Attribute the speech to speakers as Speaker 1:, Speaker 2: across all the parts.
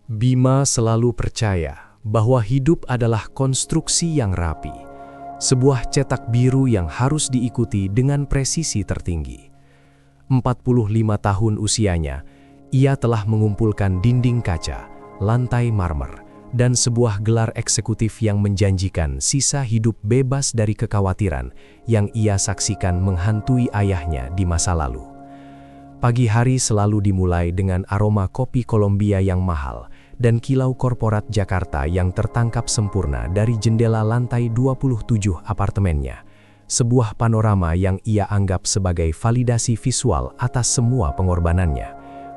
Speaker 1: Bima selalu percaya bahwa hidup adalah konstruksi yang rapi, sebuah cetak biru yang harus diikuti dengan presisi tertinggi. 45 tahun usianya, ia telah mengumpulkan dinding kaca, lantai marmer, dan sebuah gelar eksekutif yang menjanjikan sisa hidup bebas dari kekhawatiran yang ia saksikan menghantui ayahnya di masa lalu. Pagi hari selalu dimulai dengan aroma kopi Kolombia yang mahal dan kilau korporat Jakarta yang tertangkap sempurna dari jendela lantai 27 apartemennya. Sebuah panorama yang ia anggap sebagai validasi visual atas semua pengorbanannya.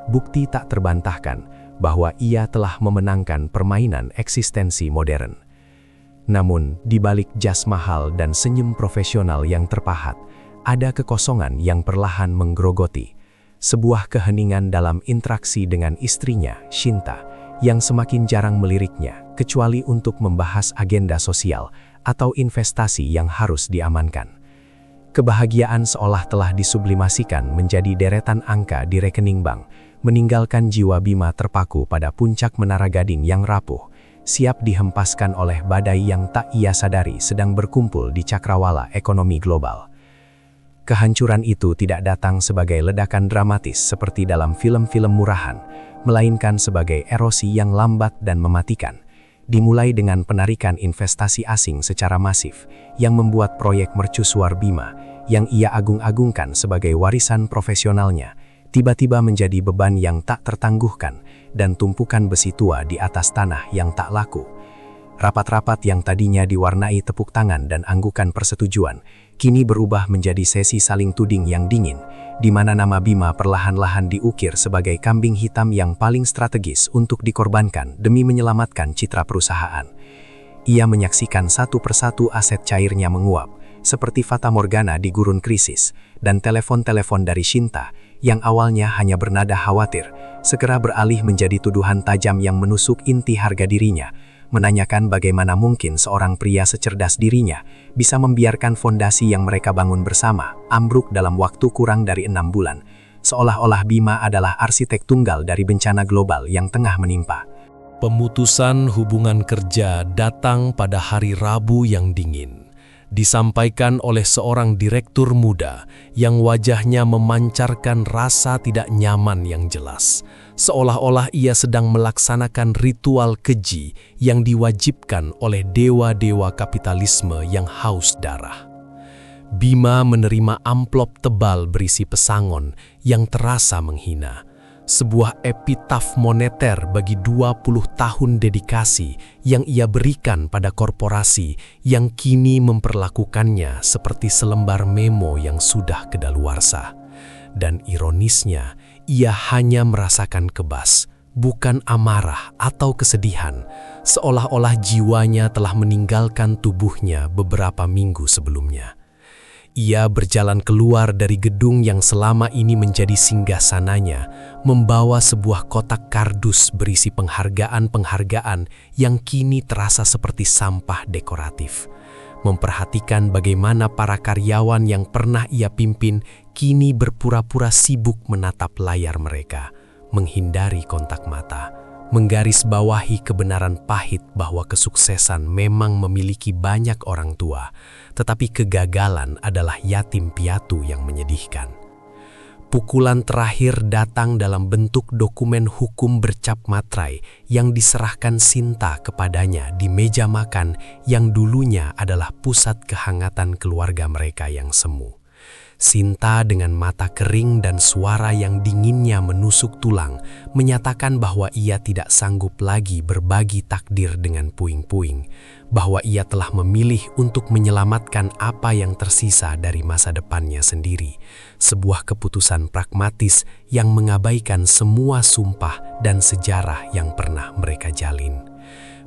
Speaker 1: Bukti tak terbantahkan bahwa ia telah memenangkan permainan eksistensi modern. Namun, di balik jas mahal dan senyum profesional yang terpahat, ada kekosongan yang perlahan menggerogoti. Sebuah keheningan dalam interaksi dengan istrinya, Shinta, yang semakin jarang meliriknya, kecuali untuk membahas agenda sosial atau investasi yang harus diamankan. Kebahagiaan seolah telah disublimasikan menjadi deretan angka di rekening bank, meninggalkan jiwa Bima terpaku pada puncak menara gading yang rapuh, siap dihempaskan oleh badai yang tak ia sadari sedang berkumpul di cakrawala ekonomi global. Kehancuran itu tidak datang sebagai ledakan dramatis seperti dalam film-film murahan, melainkan sebagai erosi yang lambat dan mematikan. Dimulai dengan penarikan investasi asing secara masif yang membuat proyek mercusuar Bima yang ia agung-agungkan sebagai warisan profesionalnya tiba-tiba menjadi beban yang tak tertangguhkan dan tumpukan besi tua di atas tanah yang tak laku. Rapat-rapat yang tadinya diwarnai tepuk tangan dan anggukan persetujuan, kini berubah menjadi sesi saling tuding yang dingin, di mana nama Bima perlahan-lahan diukir sebagai kambing hitam yang paling strategis untuk dikorbankan demi menyelamatkan citra perusahaan. Ia menyaksikan satu persatu aset cairnya menguap, seperti fata morgana di gurun krisis, dan telepon-telepon dari Shinta, yang awalnya hanya bernada khawatir, segera beralih menjadi tuduhan tajam yang menusuk inti harga dirinya, menanyakan bagaimana mungkin seorang pria secerdas dirinya bisa membiarkan fondasi yang mereka bangun bersama ambruk dalam waktu kurang dari 6 bulan, seolah-olah Bima adalah arsitek tunggal dari bencana global yang tengah menimpa.
Speaker 2: Pemutusan hubungan kerja datang pada hari Rabu yang dingin. Disampaikan oleh seorang direktur muda yang wajahnya memancarkan rasa tidak nyaman yang jelas, seolah-olah ia sedang melaksanakan ritual keji yang diwajibkan oleh dewa-dewa kapitalisme yang haus darah. Bima menerima amplop tebal berisi pesangon yang terasa menghina. Sebuah epitaf moneter bagi 20 tahun dedikasi yang ia berikan pada korporasi yang kini memperlakukannya seperti selembar memo yang sudah kedaluarsa. Dan ironisnya, ia hanya merasakan kebas, bukan amarah atau kesedihan, seolah-olah jiwanya telah meninggalkan tubuhnya beberapa minggu sebelumnya. Ia berjalan keluar dari gedung yang selama ini menjadi singgasananya, membawa sebuah kotak kardus berisi penghargaan-penghargaan yang kini terasa seperti sampah dekoratif. Memperhatikan bagaimana para karyawan yang pernah ia pimpin kini berpura-pura sibuk menatap layar mereka, menghindari kontak mata, menggarisbawahi kebenaran pahit bahwa kesuksesan memang memiliki banyak orang tua, tetapi kegagalan adalah yatim piatu yang menyedihkan. Pukulan terakhir datang dalam bentuk dokumen hukum bercap materai yang diserahkan Shinta kepadanya di meja makan yang dulunya adalah pusat kehangatan keluarga mereka yang semu. Shinta dengan mata kering dan suara yang dinginnya menusuk tulang menyatakan bahwa ia tidak sanggup lagi berbagi takdir dengan puing-puing, bahwa ia telah memilih untuk menyelamatkan apa yang tersisa dari masa depannya sendiri, sebuah keputusan pragmatis yang mengabaikan semua sumpah dan sejarah yang pernah mereka jalin.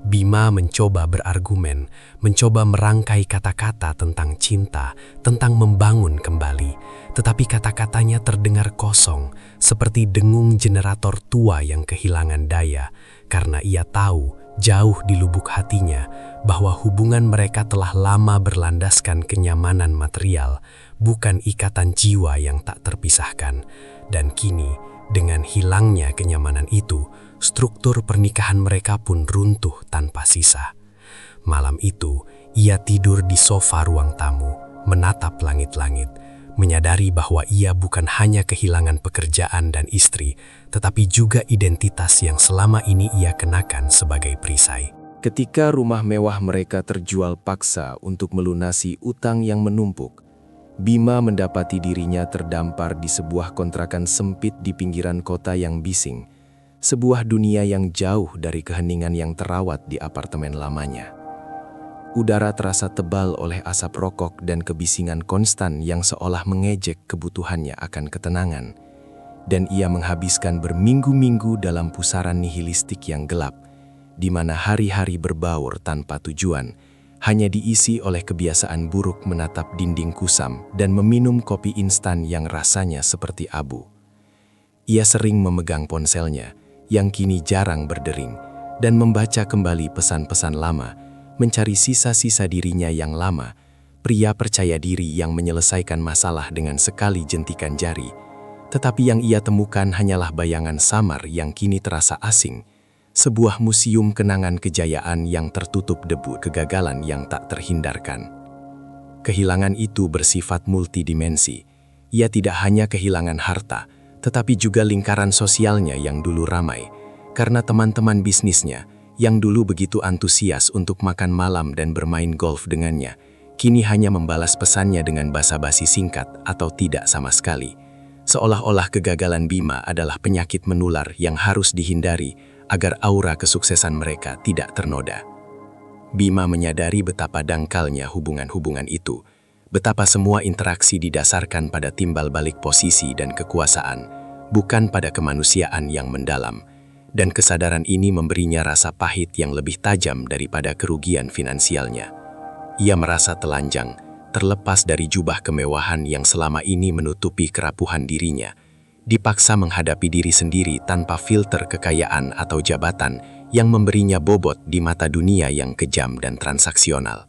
Speaker 2: Bima mencoba berargumen, mencoba merangkai kata-kata tentang cinta, tentang membangun kembali. Tetapi kata-katanya terdengar kosong, seperti dengung generator tua yang kehilangan daya, karena ia tahu, jauh di lubuk hatinya, bahwa hubungan mereka telah lama berlandaskan kenyamanan material, bukan ikatan jiwa yang tak terpisahkan. Dan kini, dengan hilangnya kenyamanan itu, struktur pernikahan mereka pun runtuh tanpa sisa. Malam itu, ia tidur di sofa ruang tamu, menatap langit-langit, menyadari bahwa ia bukan hanya kehilangan pekerjaan dan istri, tetapi juga identitas yang selama ini ia kenakan sebagai perisai.
Speaker 1: Ketika rumah mewah mereka terjual paksa untuk melunasi utang yang menumpuk, Bima mendapati dirinya terdampar di sebuah kontrakan sempit di pinggiran kota yang bising, sebuah dunia yang jauh dari keheningan yang terawat di apartemen lamanya. Udara terasa tebal oleh asap rokok dan kebisingan konstan yang seolah mengejek kebutuhannya akan ketenangan. Dan ia menghabiskan berminggu-minggu dalam pusaran nihilistik yang gelap, di mana hari-hari berbaur tanpa tujuan, hanya diisi oleh kebiasaan buruk menatap dinding kusam dan meminum kopi instan yang rasanya seperti abu. Ia sering memegang ponselnya, yang kini jarang berdering, dan membaca kembali pesan-pesan lama, mencari sisa-sisa dirinya yang lama, pria percaya diri yang menyelesaikan masalah dengan sekali jentikan jari. Tetapi yang ia temukan hanyalah bayangan samar yang kini terasa asing, sebuah museum kenangan kejayaan yang tertutup debu kegagalan yang tak terhindarkan. Kehilangan itu bersifat multidimensi. Ia tidak hanya kehilangan harta, tetapi juga lingkaran sosialnya yang dulu ramai, karena teman-teman bisnisnya, yang dulu begitu antusias untuk makan malam dan bermain golf dengannya, kini hanya membalas pesannya dengan basa-basi singkat atau tidak sama sekali. Seolah-olah kegagalan Bima adalah penyakit menular yang harus dihindari agar aura kesuksesan mereka tidak ternoda. Bima menyadari betapa dangkalnya hubungan-hubungan itu, betapa semua interaksi didasarkan pada timbal balik posisi dan kekuasaan, bukan pada kemanusiaan yang mendalam. Dan kesadaran ini memberinya rasa pahit yang lebih tajam daripada kerugian finansialnya. Ia merasa telanjang, terlepas dari jubah kemewahan yang selama ini menutupi kerapuhan dirinya, dipaksa menghadapi diri sendiri tanpa filter kekayaan atau jabatan yang memberinya bobot di mata dunia yang kejam dan transaksional.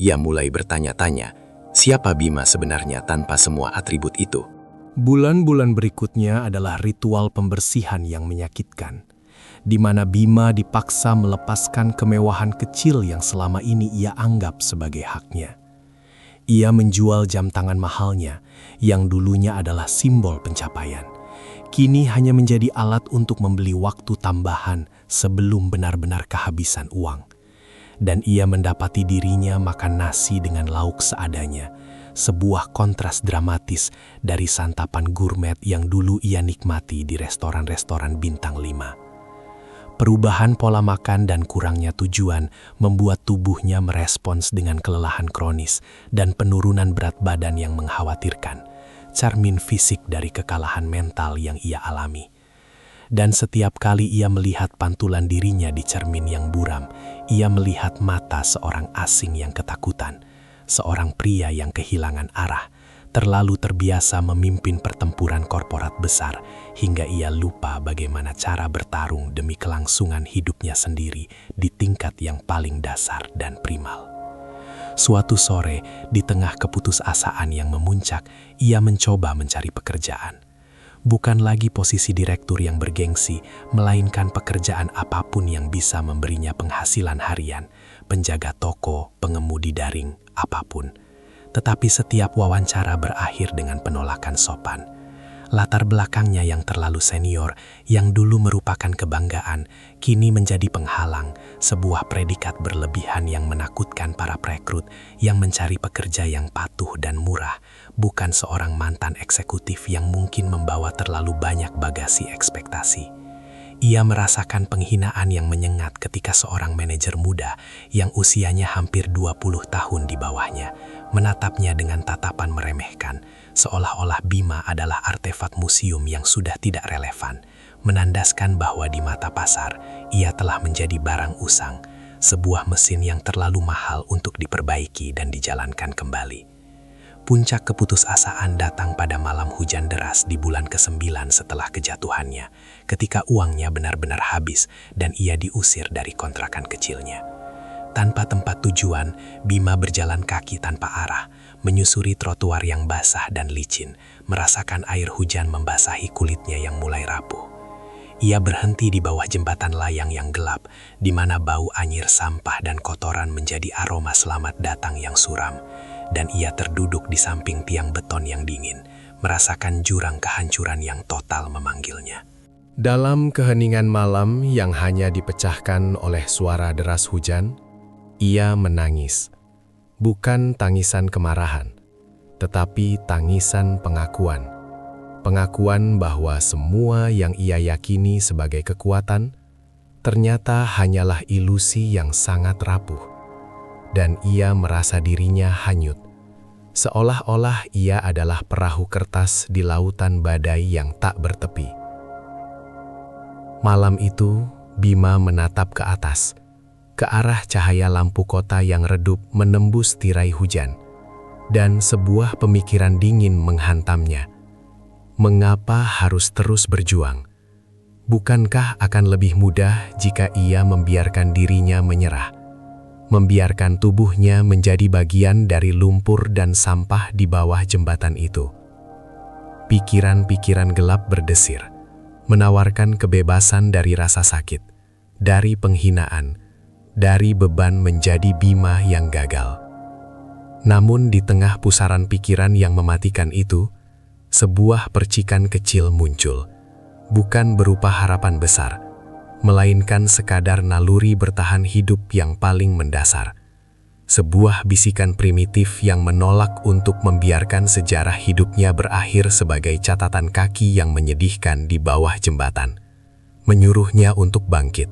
Speaker 1: Ia mulai bertanya-tanya, siapa Bima sebenarnya tanpa semua atribut itu?
Speaker 2: Bulan-bulan berikutnya adalah ritual pembersihan yang menyakitkan, di mana Bima dipaksa melepaskan kemewahan kecil yang selama ini ia anggap sebagai haknya. Ia menjual jam tangan mahalnya, yang dulunya adalah simbol pencapaian. Kini hanya menjadi alat untuk membeli waktu tambahan sebelum benar-benar kehabisan uang. Dan ia mendapati dirinya makan nasi dengan lauk seadanya, sebuah kontras dramatis dari santapan gourmet yang dulu ia nikmati di restoran-restoran bintang 5. Perubahan pola makan dan kurangnya tujuan membuat tubuhnya merespons dengan kelelahan kronis dan penurunan berat badan yang mengkhawatirkan, cermin fisik dari kekalahan mental yang ia alami. Dan setiap kali ia melihat pantulan dirinya di cermin yang buram, ia melihat mata seorang asing yang ketakutan, seorang pria yang kehilangan arah, terlalu terbiasa memimpin pertempuran korporat besar hingga ia lupa bagaimana cara bertarung demi kelangsungan hidupnya sendiri di tingkat yang paling dasar dan primal. Suatu sore, di tengah keputusasaan yang memuncak, ia mencoba mencari pekerjaan. Bukan lagi posisi direktur yang bergengsi, melainkan pekerjaan apapun yang bisa memberinya penghasilan harian, penjaga toko, pengemudi daring, apapun. Tetapi setiap wawancara berakhir dengan penolakan sopan. Latar belakangnya yang terlalu senior, yang dulu merupakan kebanggaan, kini menjadi penghalang, sebuah predikat berlebihan yang menakutkan para perekrut yang mencari pekerja yang patuh dan murah, bukan seorang mantan eksekutif yang mungkin membawa terlalu banyak bagasi ekspektasi. Ia merasakan penghinaan yang menyengat ketika seorang manajer muda yang usianya hampir 20 tahun di bawahnya menatapnya dengan tatapan meremehkan, seolah-olah Bima adalah artefak museum yang sudah tidak relevan, menandaskan bahwa di mata pasar ia telah menjadi barang usang, sebuah mesin yang terlalu mahal untuk diperbaiki dan dijalankan kembali. Puncak keputusasaan datang pada malam hujan deras di bulan ke-9 setelah kejatuhannya, ketika uangnya benar-benar habis dan ia diusir dari kontrakan kecilnya. Tanpa tempat tujuan, Bima berjalan kaki tanpa arah, menyusuri trotoar yang basah dan licin, merasakan air hujan membasahi kulitnya yang mulai rapuh. Ia berhenti di bawah jembatan layang yang gelap, di mana bau anyir sampah dan kotoran menjadi aroma selamat datang yang suram. Dan ia terduduk di samping tiang beton yang dingin, merasakan jurang kehancuran yang total memanggilnya.
Speaker 1: Dalam keheningan malam yang hanya dipecahkan oleh suara deras hujan, ia menangis. Bukan tangisan kemarahan, tetapi tangisan pengakuan. Pengakuan bahwa semua yang ia yakini sebagai kekuatan ternyata hanyalah ilusi yang sangat rapuh. Dan ia merasa dirinya hanyut, seolah-olah ia adalah perahu kertas di lautan badai yang tak bertepi. Malam itu, Bima menatap ke atas, ke arah cahaya lampu kota yang redup menembus tirai hujan, dan sebuah pemikiran dingin menghantamnya. Mengapa harus terus berjuang? Bukankah akan lebih mudah jika ia membiarkan dirinya menyerah? Membiarkan tubuhnya menjadi bagian dari lumpur dan sampah di bawah jembatan itu. Pikiran-pikiran gelap berdesir, menawarkan kebebasan dari rasa sakit, dari penghinaan, dari beban menjadi Bima yang gagal. Namun di tengah pusaran pikiran yang mematikan itu, sebuah percikan kecil muncul, bukan berupa harapan besar, melainkan sekadar naluri bertahan hidup yang paling mendasar. Sebuah bisikan primitif yang menolak untuk membiarkan sejarah hidupnya berakhir sebagai catatan kaki yang menyedihkan di bawah jembatan. Menyuruhnya untuk bangkit,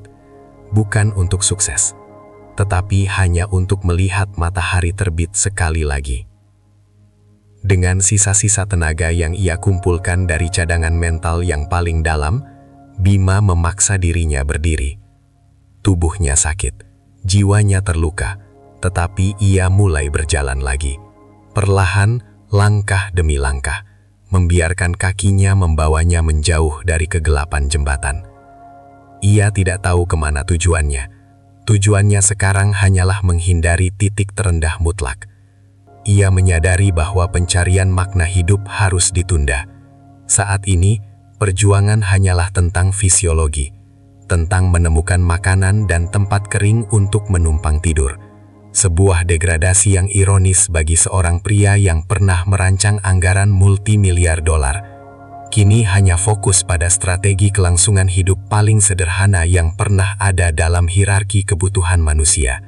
Speaker 1: bukan untuk sukses, tetapi hanya untuk melihat matahari terbit sekali lagi. Dengan sisa-sisa tenaga yang ia kumpulkan dari cadangan mental yang paling dalam, Bima memaksa dirinya berdiri. Tubuhnya sakit, jiwanya terluka, tetapi ia mulai berjalan lagi. Perlahan, langkah demi langkah, membiarkan kakinya membawanya menjauh dari kegelapan jembatan. Ia tidak tahu kemana tujuannya. Tujuannya sekarang hanyalah menghindari titik terendah mutlak. Ia menyadari bahwa pencarian makna hidup harus ditunda. Saat ini, perjuangan hanyalah tentang fisiologi, tentang menemukan makanan dan tempat kering untuk menumpang tidur. Sebuah degradasi yang ironis bagi seorang pria yang pernah merancang anggaran multimiliar dolar. Kini hanya fokus pada strategi kelangsungan hidup paling sederhana yang pernah ada dalam hierarki kebutuhan manusia.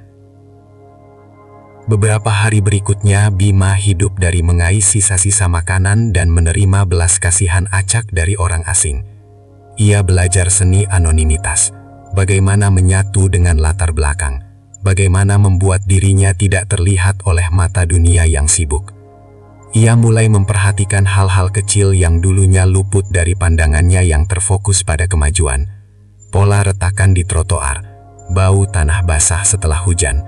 Speaker 1: Beberapa hari berikutnya, Bima hidup dari mengais sisa-sisa makanan dan menerima belas kasihan acak dari orang asing. Ia belajar seni anonimitas, bagaimana menyatu dengan latar belakang, bagaimana membuat dirinya tidak terlihat oleh mata dunia yang sibuk. Ia mulai memperhatikan hal-hal kecil yang dulunya luput dari pandangannya yang terfokus pada kemajuan. Pola retakan di trotoar, bau tanah basah setelah hujan,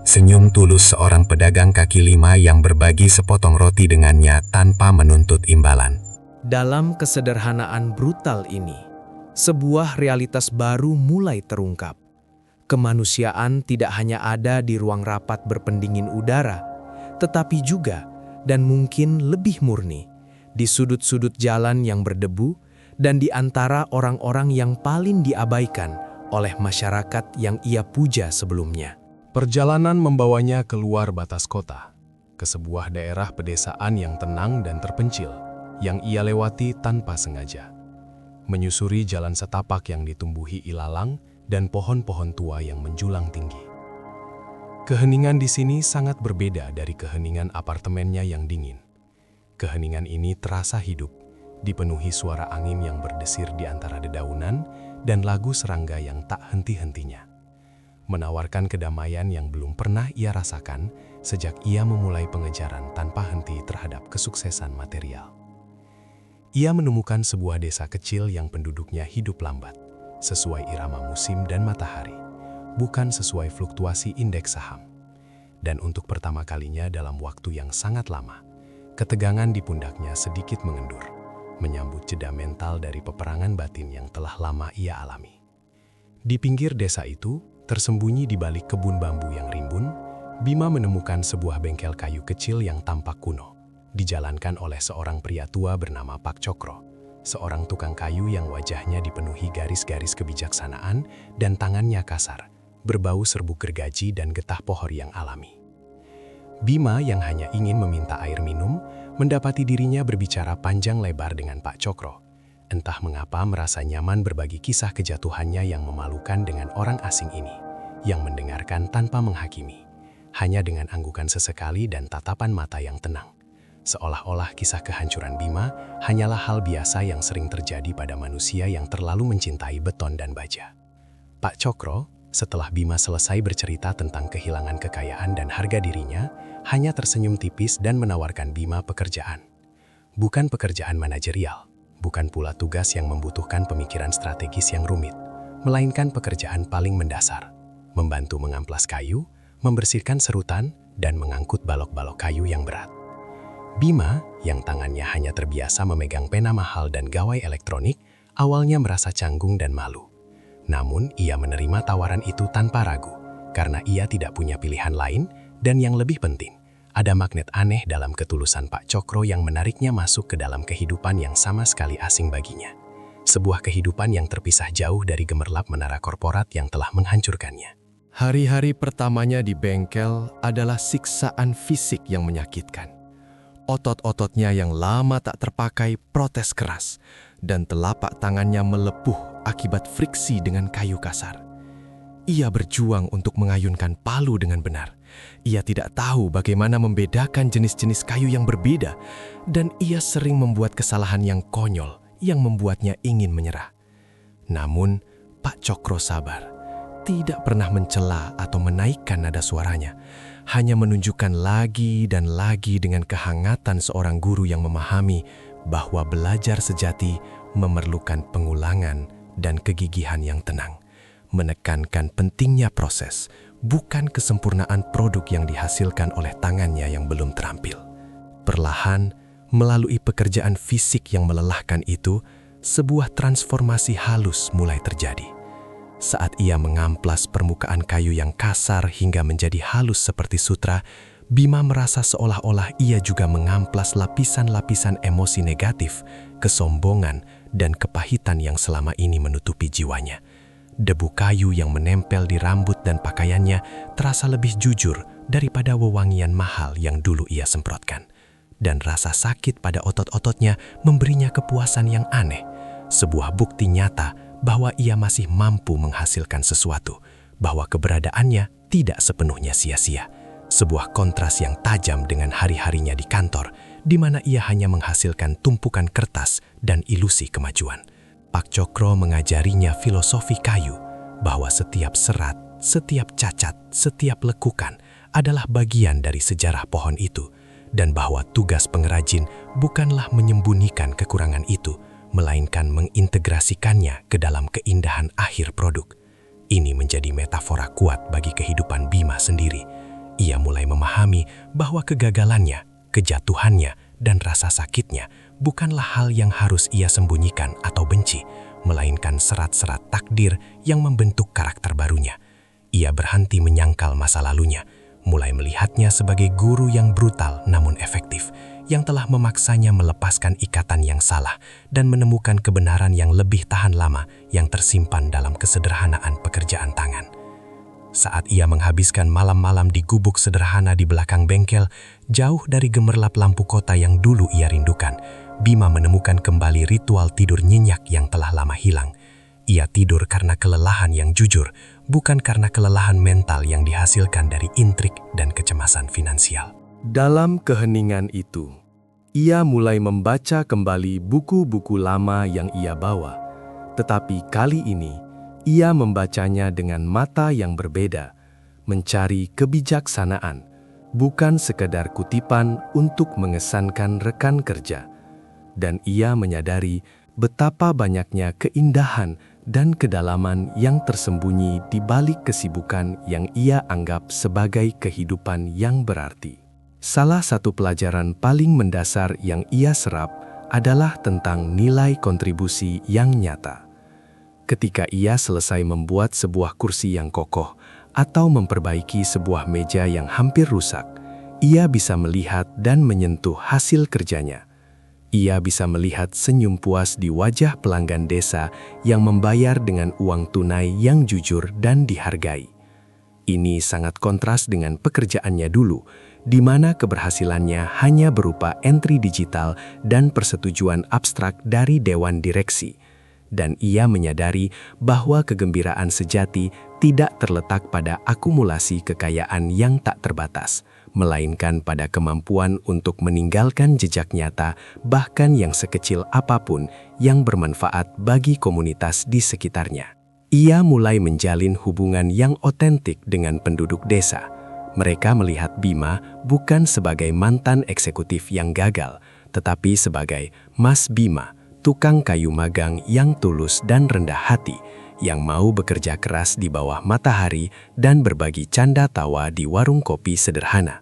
Speaker 1: senyum tulus seorang pedagang kaki lima yang berbagi sepotong roti dengannya tanpa menuntut imbalan. Dalam kesederhanaan brutal ini, sebuah realitas baru mulai terungkap. Kemanusiaan tidak hanya ada di ruang rapat berpendingin udara, tetapi juga, dan mungkin lebih murni, di sudut-sudut jalan yang berdebu dan di antara orang-orang yang paling diabaikan oleh masyarakat yang ia puja sebelumnya. Perjalanan membawanya keluar batas kota, ke sebuah daerah pedesaan yang tenang dan terpencil, yang ia lewati tanpa sengaja. Menyusuri jalan setapak yang ditumbuhi ilalang dan pohon-pohon tua yang menjulang tinggi. Keheningan di sini sangat berbeda dari keheningan apartemennya yang dingin. Keheningan ini terasa hidup, dipenuhi suara angin yang berdesir di antara dedaunan dan lagu serangga yang tak henti-hentinya. Menawarkan kedamaian yang belum pernah ia rasakan sejak ia memulai pengejaran tanpa henti terhadap kesuksesan material. Ia menemukan sebuah desa kecil yang penduduknya hidup lambat, sesuai irama musim dan matahari, bukan sesuai fluktuasi indeks saham. Dan untuk pertama kalinya dalam waktu yang sangat lama, ketegangan di pundaknya sedikit mengendur, menyambut jeda mental dari peperangan batin yang telah lama ia alami. Di pinggir desa itu, tersembunyi di balik kebun bambu yang rimbun, Bima menemukan sebuah bengkel kayu kecil yang tampak kuno, dijalankan oleh seorang pria tua bernama Pak Cokro, seorang tukang kayu yang wajahnya dipenuhi garis-garis kebijaksanaan dan tangannya kasar, berbau serbuk gergaji dan getah pohon yang alami. Bima yang hanya ingin meminta air minum, mendapati dirinya berbicara panjang lebar dengan Pak Cokro. Entah mengapa merasa nyaman berbagi kisah kejatuhannya yang memalukan dengan orang asing ini, yang mendengarkan tanpa menghakimi, hanya dengan anggukan sesekali dan tatapan mata yang tenang. Seolah-olah kisah kehancuran Bima hanyalah hal biasa yang sering terjadi pada manusia yang terlalu mencintai beton dan baja. Pak Cokro, setelah Bima selesai bercerita tentang kehilangan kekayaan dan harga dirinya, hanya tersenyum tipis dan menawarkan Bima pekerjaan. Bukan pekerjaan manajerial, bukan pula tugas yang membutuhkan pemikiran strategis yang rumit, melainkan pekerjaan paling mendasar, membantu mengamplas kayu, membersihkan serutan, dan mengangkut balok-balok kayu yang berat. Bima, yang tangannya hanya terbiasa memegang pena mahal dan gawai elektronik, awalnya merasa canggung dan malu. Namun, ia menerima tawaran itu tanpa ragu, karena ia tidak punya pilihan lain, dan yang lebih penting, ada magnet aneh dalam ketulusan Pak Cokro yang menariknya masuk ke dalam kehidupan yang sama sekali asing baginya. Sebuah kehidupan yang terpisah jauh dari gemerlap menara korporat yang telah menghancurkannya.
Speaker 2: Hari-hari pertamanya di bengkel adalah siksaan fisik yang menyakitkan. Otot-ototnya yang lama tak terpakai protes keras, dan telapak tangannya melepuh akibat friksi dengan kayu kasar. Ia berjuang untuk mengayunkan palu dengan benar. Ia tidak tahu bagaimana membedakan jenis-jenis kayu yang berbeda, dan ia sering membuat kesalahan yang konyol yang membuatnya ingin menyerah. Namun, Pak Cokro sabar, tidak pernah mencela atau menaikkan nada suaranya, hanya menunjukkan lagi dan lagi dengan kehangatan seorang guru yang memahami bahwa belajar sejati memerlukan pengulangan dan kegigihan yang tenang, menekankan pentingnya proses, bukan kesempurnaan produk yang dihasilkan oleh tangannya yang belum terampil. Perlahan, melalui pekerjaan fisik yang melelahkan itu, sebuah transformasi halus mulai terjadi. Saat ia mengamplas permukaan kayu yang kasar hingga menjadi halus seperti sutra, Bima merasa seolah-olah ia juga mengamplas lapisan-lapisan emosi negatif, kesombongan, dan kepahitan yang selama ini menutupi jiwanya. Debu kayu yang menempel di rambut dan pakaiannya terasa lebih jujur daripada wewangian mahal yang dulu ia semprotkan. Dan rasa sakit pada otot-ototnya memberinya kepuasan yang aneh, sebuah bukti nyata bahwa ia masih mampu menghasilkan sesuatu, bahwa keberadaannya tidak sepenuhnya sia-sia. Sebuah kontras yang tajam dengan hari-harinya di kantor, di mana ia hanya menghasilkan tumpukan kertas dan ilusi kemajuan. Pak Cokro mengajarinya filosofi kayu, bahwa setiap serat, setiap cacat, setiap lekukan adalah bagian dari sejarah pohon itu, dan bahwa tugas pengrajin bukanlah menyembunyikan kekurangan itu, melainkan mengintegrasikannya ke dalam keindahan akhir produk. Ini menjadi metafora kuat bagi kehidupan Bima sendiri. Ia mulai memahami bahwa kegagalannya, kejatuhannya, dan rasa sakitnya bukanlah hal yang harus ia sembunyikan atau benci, melainkan serat-serat takdir yang membentuk karakter barunya. Ia berhenti menyangkal masa lalunya, mulai melihatnya sebagai guru yang brutal namun efektif, yang telah memaksanya melepaskan ikatan yang salah dan menemukan kebenaran yang lebih tahan lama yang tersimpan dalam kesederhanaan pekerjaan tangan. Saat ia menghabiskan malam-malam di gubuk sederhana di belakang bengkel, jauh dari gemerlap lampu kota yang dulu ia rindukan, Bima menemukan kembali ritual tidur nyenyak yang telah lama hilang. Ia tidur karena kelelahan yang jujur, bukan karena kelelahan mental yang dihasilkan dari intrik dan kecemasan finansial. Dalam keheningan itu, ia mulai membaca kembali buku-buku lama yang ia bawa. Tetapi kali ini, ia membacanya dengan mata yang berbeda, mencari kebijaksanaan, bukan sekadar kutipan untuk mengesankan rekan kerja. Dan ia menyadari betapa banyaknya keindahan dan kedalaman yang tersembunyi di balik kesibukan yang ia anggap sebagai kehidupan yang berarti. Salah satu pelajaran paling mendasar yang ia serap adalah tentang nilai kontribusi yang nyata. Ketika ia selesai membuat sebuah kursi yang kokoh atau memperbaiki sebuah meja yang hampir rusak, ia bisa melihat dan menyentuh hasil kerjanya.
Speaker 1: Ia bisa melihat senyum puas di wajah pelanggan desa yang membayar dengan uang tunai yang jujur dan dihargai. Ini sangat kontras dengan pekerjaannya dulu, di mana keberhasilannya hanya berupa entry digital dan persetujuan abstrak dari dewan direksi. Dan ia menyadari bahwa kegembiraan sejati tidak terletak pada akumulasi kekayaan yang tak terbatas, melainkan pada kemampuan untuk meninggalkan jejak nyata, bahkan yang sekecil apapun, yang bermanfaat bagi komunitas di sekitarnya. Ia mulai menjalin hubungan yang otentik dengan penduduk desa. Mereka melihat Bima bukan sebagai mantan eksekutif yang gagal, tetapi sebagai Mas Bima, tukang kayu magang yang tulus dan rendah hati, yang mau bekerja keras di bawah matahari dan berbagi canda tawa di warung kopi sederhana.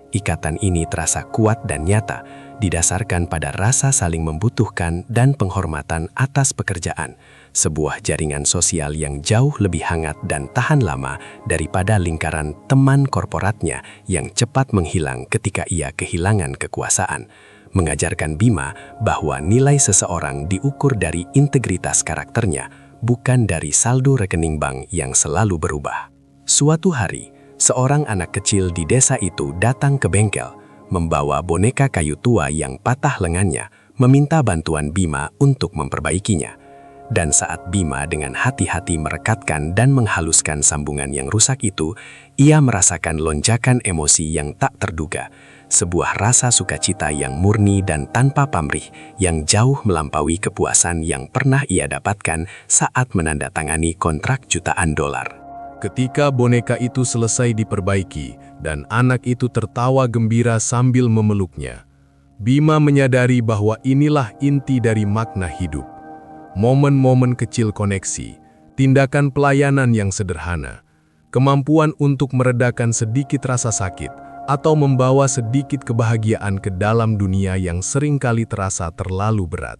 Speaker 1: Ikatan ini terasa kuat dan nyata, didasarkan pada rasa saling membutuhkan dan penghormatan atas pekerjaan, sebuah jaringan sosial yang jauh lebih hangat dan tahan lama daripada lingkaran teman korporatnya yang cepat menghilang ketika ia kehilangan kekuasaan. Mengajarkan Bima bahwa nilai seseorang diukur dari integritas karakternya, bukan dari saldo rekening bank yang selalu berubah. Suatu hari, seorang anak kecil di desa itu datang ke bengkel, membawa boneka kayu tua yang patah lengannya, meminta bantuan Bima untuk memperbaikinya. Dan saat Bima dengan hati-hati merekatkan dan menghaluskan sambungan yang rusak itu, ia merasakan lonjakan emosi yang tak terduga. Sebuah rasa sukacita yang murni dan tanpa pamrih yang jauh melampaui kepuasan yang pernah ia dapatkan saat menandatangani kontrak jutaan dolar.
Speaker 2: Ketika boneka itu selesai diperbaiki dan anak itu tertawa gembira sambil memeluknya, Bima menyadari bahwa inilah inti dari makna hidup. Momen-momen kecil koneksi, tindakan pelayanan yang sederhana, kemampuan untuk meredakan sedikit rasa sakit, atau membawa sedikit kebahagiaan ke dalam dunia yang seringkali terasa terlalu berat.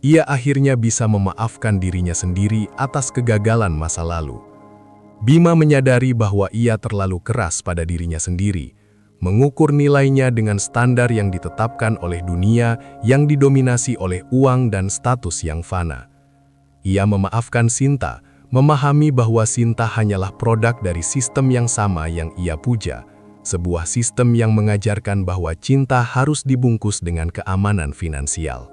Speaker 2: Ia akhirnya bisa memaafkan dirinya sendiri atas kegagalan masa lalu. Bima menyadari bahwa ia terlalu keras pada dirinya sendiri, mengukur nilainya dengan standar yang ditetapkan oleh dunia yang didominasi oleh uang dan status yang fana. Ia memaafkan Sinta, memahami bahwa Sinta hanyalah produk dari sistem yang sama yang ia puja, sebuah sistem yang mengajarkan bahwa cinta harus dibungkus dengan keamanan finansial.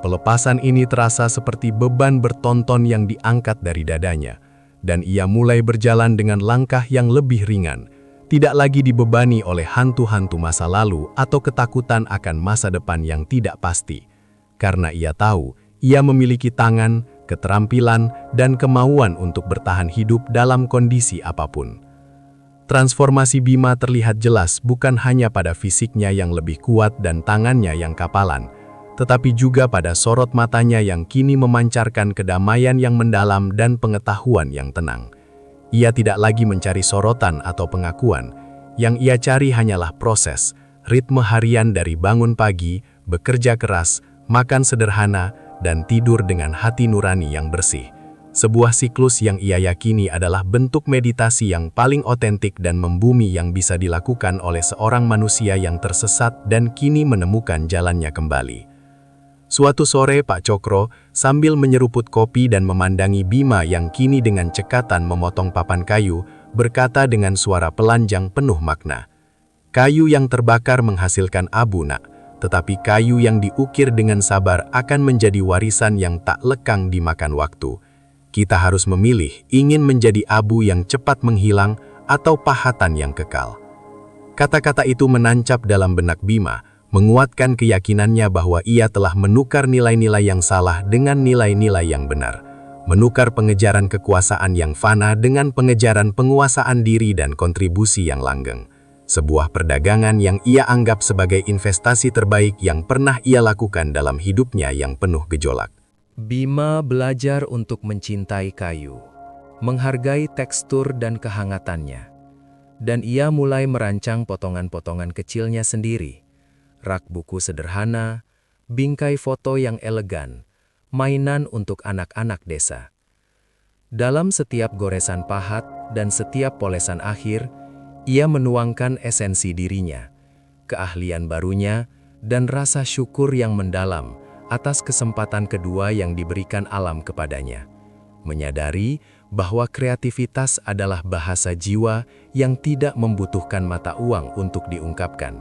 Speaker 2: Pelepasan ini terasa seperti beban bertonton yang diangkat dari dadanya, dan ia mulai berjalan dengan langkah yang lebih ringan, tidak lagi dibebani oleh hantu-hantu masa lalu atau ketakutan akan masa depan yang tidak pasti. Karena ia tahu, ia memiliki tangan, keterampilan, dan kemauan untuk bertahan hidup dalam kondisi apapun. Transformasi Bima terlihat jelas bukan hanya pada fisiknya yang lebih kuat dan tangannya yang kapalan, tetapi juga pada sorot matanya yang kini memancarkan kedamaian yang mendalam dan pengetahuan yang tenang. Ia tidak lagi mencari sorotan atau pengakuan, yang ia cari hanyalah proses, ritme harian dari bangun pagi, bekerja keras, makan sederhana, dan tidur dengan hati nurani yang bersih. Sebuah siklus yang ia yakini adalah bentuk meditasi yang paling otentik dan membumi yang bisa dilakukan oleh seorang manusia yang tersesat dan kini menemukan jalannya kembali. Suatu sore Pak Cokro, sambil menyeruput kopi dan memandangi Bima yang kini dengan cekatan memotong papan kayu, berkata dengan suara pelanjang penuh makna, "Kayu yang terbakar menghasilkan abu, Nak, tetapi kayu yang diukir dengan sabar akan menjadi warisan yang tak lekang dimakan waktu. Kita harus memilih ingin menjadi abu yang cepat menghilang atau pahatan yang kekal." Kata-kata itu menancap dalam benak Bima, menguatkan keyakinannya bahwa ia telah menukar nilai-nilai yang salah dengan nilai-nilai yang benar, menukar pengejaran kekuasaan yang fana dengan pengejaran penguasaan diri dan kontribusi yang langgeng. Sebuah perdagangan yang ia anggap sebagai investasi terbaik yang pernah ia lakukan dalam hidupnya yang penuh gejolak.
Speaker 1: Bima belajar untuk mencintai kayu, menghargai tekstur dan kehangatannya. Dan ia mulai merancang potongan-potongan kecilnya sendiri. Rak buku sederhana, bingkai foto yang elegan, mainan untuk anak-anak desa. Dalam setiap goresan pahat dan setiap polesan akhir, ia menuangkan esensi dirinya, keahlian barunya, dan rasa syukur yang mendalam atas kesempatan kedua yang diberikan alam kepadanya. Menyadari bahwa kreativitas adalah bahasa jiwa yang tidak membutuhkan mata uang untuk diungkapkan,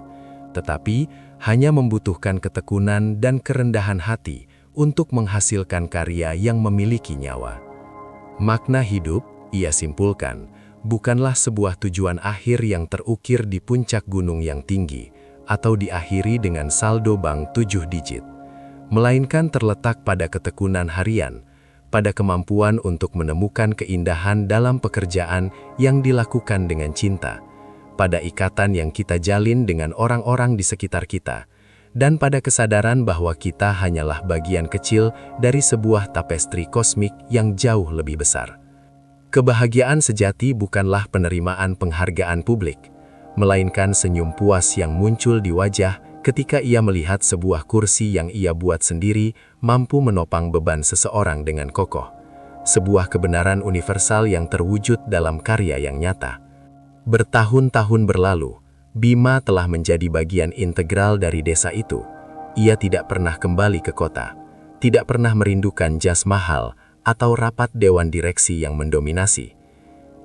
Speaker 1: tetapi hanya membutuhkan ketekunan dan kerendahan hati untuk menghasilkan karya yang memiliki nyawa. Makna hidup, ia simpulkan, bukanlah sebuah tujuan akhir yang terukir di puncak gunung yang tinggi atau diakhiri dengan saldo bank 7 digit, melainkan terletak pada ketekunan harian, pada kemampuan untuk menemukan keindahan dalam pekerjaan yang dilakukan dengan cinta, pada ikatan yang kita jalin dengan orang-orang di sekitar kita, dan pada kesadaran bahwa kita hanyalah bagian kecil dari sebuah tapestri kosmik yang jauh lebih besar. Kebahagiaan sejati bukanlah penerimaan penghargaan publik, melainkan senyum puas yang muncul di wajah ketika ia melihat sebuah kursi yang ia buat sendiri mampu menopang beban seseorang dengan kokoh. Sebuah kebenaran universal yang terwujud dalam karya yang nyata. Bertahun-tahun berlalu, Bima telah menjadi bagian integral dari desa itu. Ia tidak pernah kembali ke kota, tidak pernah merindukan jas mahal atau rapat dewan direksi yang mendominasi.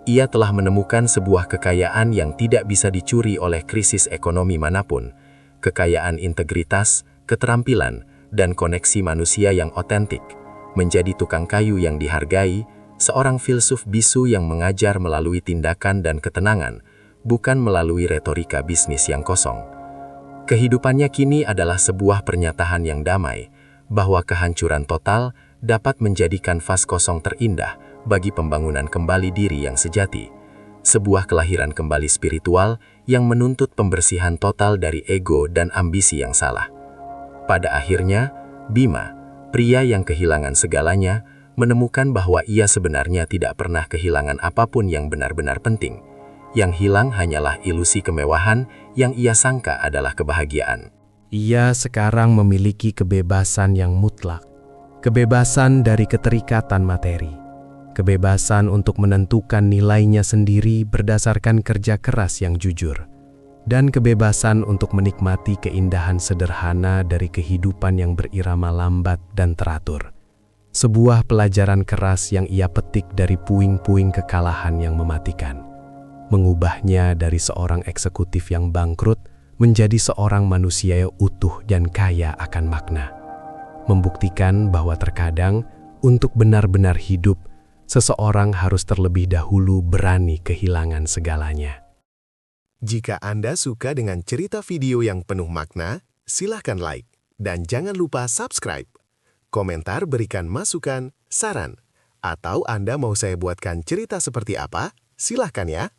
Speaker 1: Ia telah menemukan sebuah kekayaan yang tidak bisa dicuri oleh krisis ekonomi manapun, kekayaan integritas, keterampilan, dan koneksi manusia yang otentik, menjadi tukang kayu yang dihargai, seorang filsuf bisu yang mengajar melalui tindakan dan ketenangan, bukan melalui retorika bisnis yang kosong. Kehidupannya kini adalah sebuah pernyataan yang damai, bahwa kehancuran total dapat menjadikan vas kosong terindah bagi pembangunan kembali diri yang sejati. Sebuah kelahiran kembali spiritual yang menuntut pembersihan total dari ego dan ambisi yang salah. Pada akhirnya, Bima, pria yang kehilangan segalanya, menemukan bahwa ia sebenarnya tidak pernah kehilangan apapun yang benar-benar penting. Yang hilang hanyalah ilusi kemewahan yang ia sangka adalah kebahagiaan.
Speaker 2: Ia sekarang memiliki kebebasan yang mutlak. Kebebasan dari keterikatan materi. Kebebasan untuk menentukan nilainya sendiri berdasarkan kerja keras yang jujur. Dan kebebasan untuk menikmati keindahan sederhana dari kehidupan yang berirama lambat dan teratur. Sebuah pelajaran keras yang ia petik dari puing-puing kekalahan yang mematikan. Mengubahnya dari seorang eksekutif yang bangkrut menjadi seorang manusia yang utuh dan kaya akan makna. Membuktikan bahwa terkadang untuk benar-benar hidup, seseorang harus terlebih dahulu berani kehilangan segalanya.
Speaker 3: Jika Anda suka dengan cerita video yang penuh makna, silahkan like dan jangan lupa subscribe. Komentar berikan masukan, saran, atau Anda mau saya buatkan cerita seperti apa? Silahkan ya.